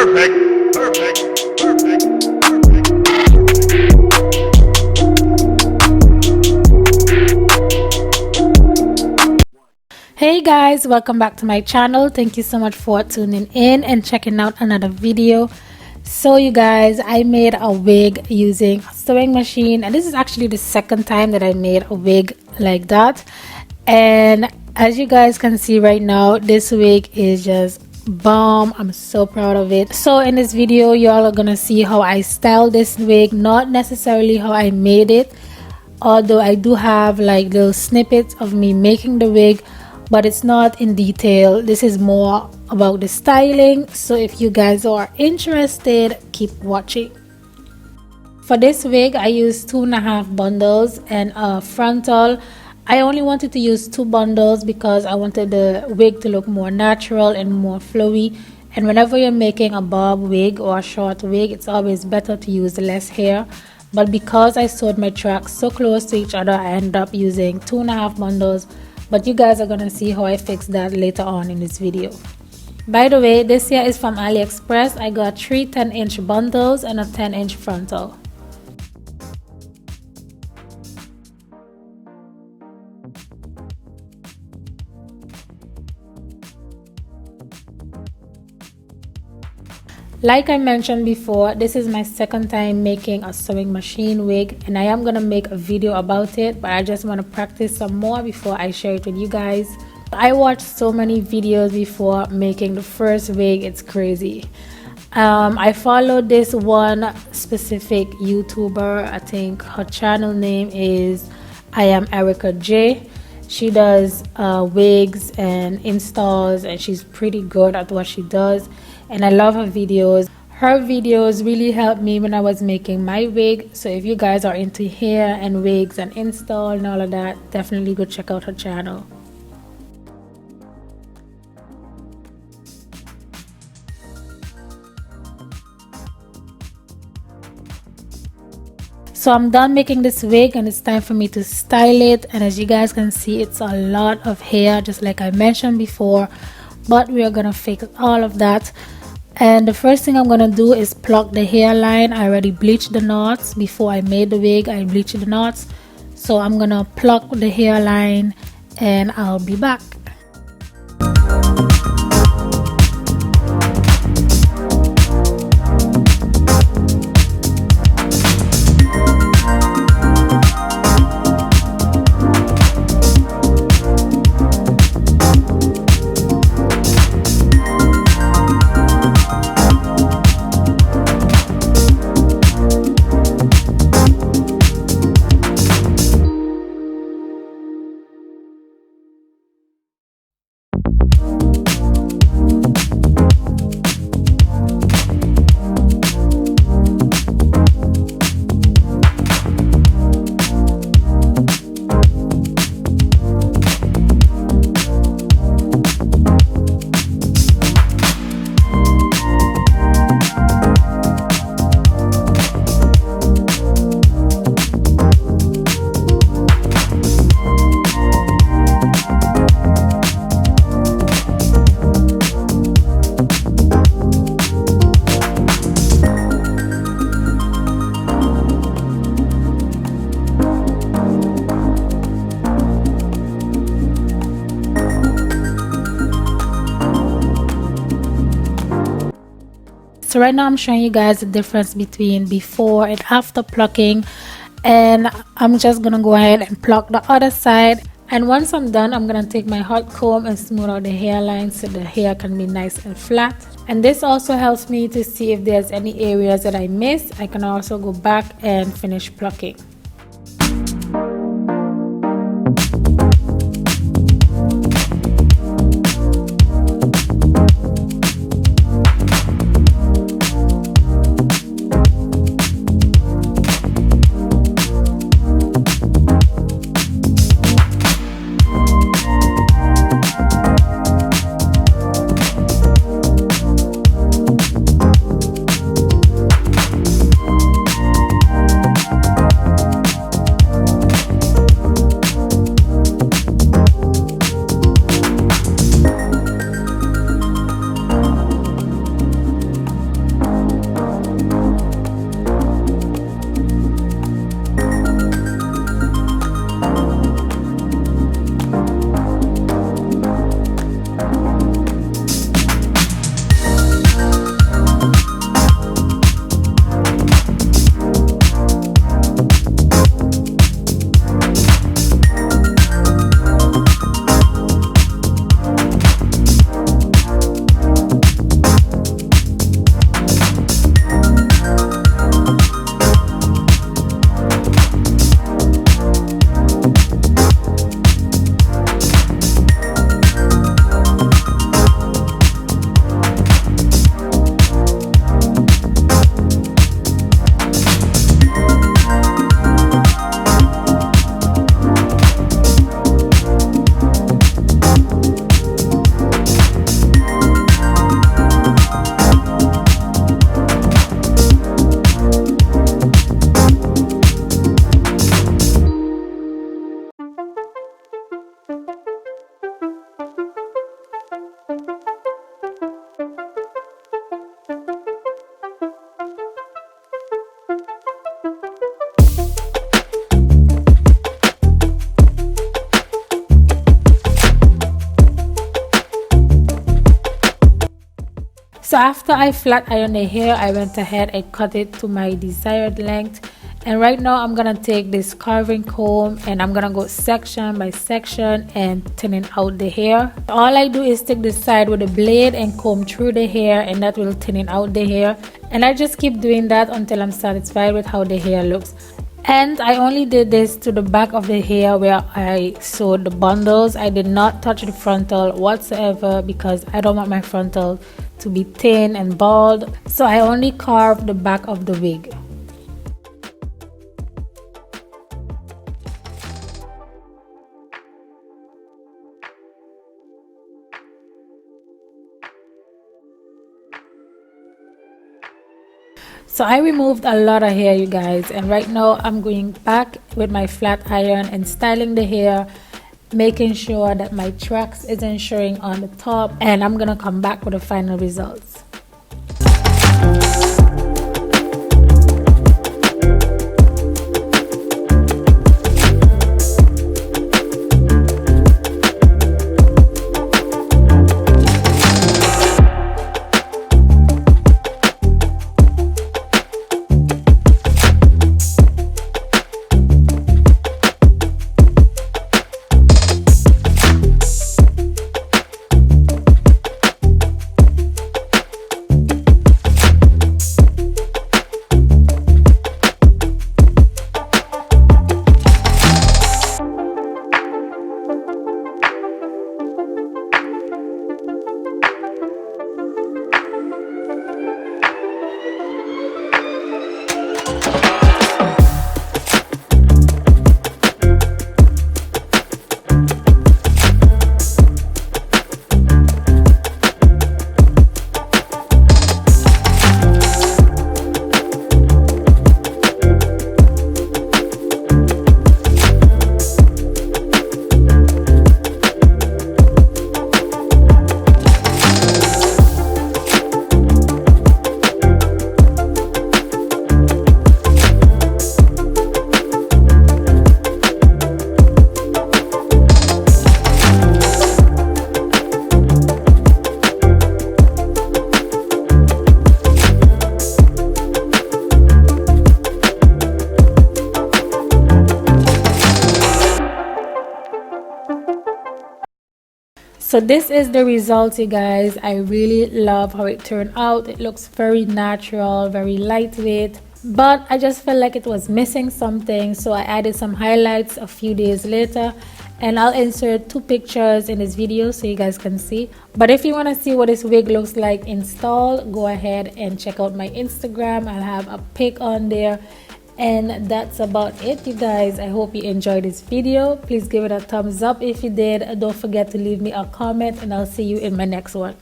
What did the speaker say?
Perfect. Perfect. Perfect. Hey guys, welcome back to my channel. Thank you so much for tuning in and checking out another video. So you guys, I made a wig using a sewing machine, and this is actually the second time that I made a wig like that. And as you guys can see right now, this wig is just bomb. I'm so proud of it. So in this video, y'all are gonna see how I styled this wig, not necessarily how I made it, although I do have like little snippets of me making the wig, but it's not in detail. This is more about the styling. So if you guys are interested, keep watching. For this wig, I used 2.5 bundles and a frontal. I only wanted to use 2 bundles because I wanted the wig to look more natural and more flowy. And whenever you're making a bob wig or a short wig, it's always better to use less hair. But because I sewed my tracks so close to each other, I ended up using 2.5 bundles. But you guys are gonna see how I fix that later on in this video. By the way, this here is from AliExpress. I got 3 10-inch bundles and a 10-inch frontal. Like I mentioned before, this is my second time making a sewing machine wig, and I am gonna make a video about it, but I just want to practice some more before I share it with you guys. I watched so many videos before making the first wig, it's crazy. I followed this one specific YouTuber. I think her channel name is I Am Erica J. She does wigs and installs, and she's pretty good at what she does, and I love her videos. Her videos really helped me when I was making my wig. So if you guys are into hair and wigs and install and all of that, definitely go check out her channel. So I'm done making this wig and it's time for me to style it. And as you guys can see, it's a lot of hair, just like I mentioned before, but we are gonna fix all of that. And the first thing I'm gonna do is pluck the hairline. I already bleached the knots before I made the wig. I bleached the knots, so I'm gonna pluck the hairline and I'll be back. So right now I'm showing you guys the difference between before and after plucking, and I'm just gonna go ahead and pluck the other side. And once I'm done, I'm gonna take my hot comb and smooth out the hairline so the hair can be nice and flat. And this also helps me to see if there's any areas that I missed. I can also go back and finish plucking. So after I flat ironed the hair, I went ahead and cut it to my desired length. And right now I'm gonna take this carving comb and I'm gonna go section by section and thinning out the hair. All I do is take the side with a blade and comb through the hair, and that will thinning out the hair. And I just keep doing that until I'm satisfied with how the hair looks. And I only did this to the back of the hair where I sewed the bundles. I did not touch the frontal whatsoever because I don't want my frontal to be thin and bald. So I only carved the back of the wig. So I removed a lot of hair, you guys, and right now I'm going back with my flat iron and styling the hair, making sure that my tracks isn't showing on the top, and I'm gonna come back with the final results. So this is the result, you guys. I really love how it turned out. It looks very natural, very lightweight, but I just felt like it was missing something, so I added some highlights a few days later, and I'll insert 2 pictures in this video so you guys can see. But if you want to see what this wig looks like installed, go ahead and check out my Instagram. I'll have a pic on there. And that's about it, you guys. I hope you enjoyed this video. Please give it a thumbs up if you did. Don't forget to leave me a comment, and I'll see you in my next one.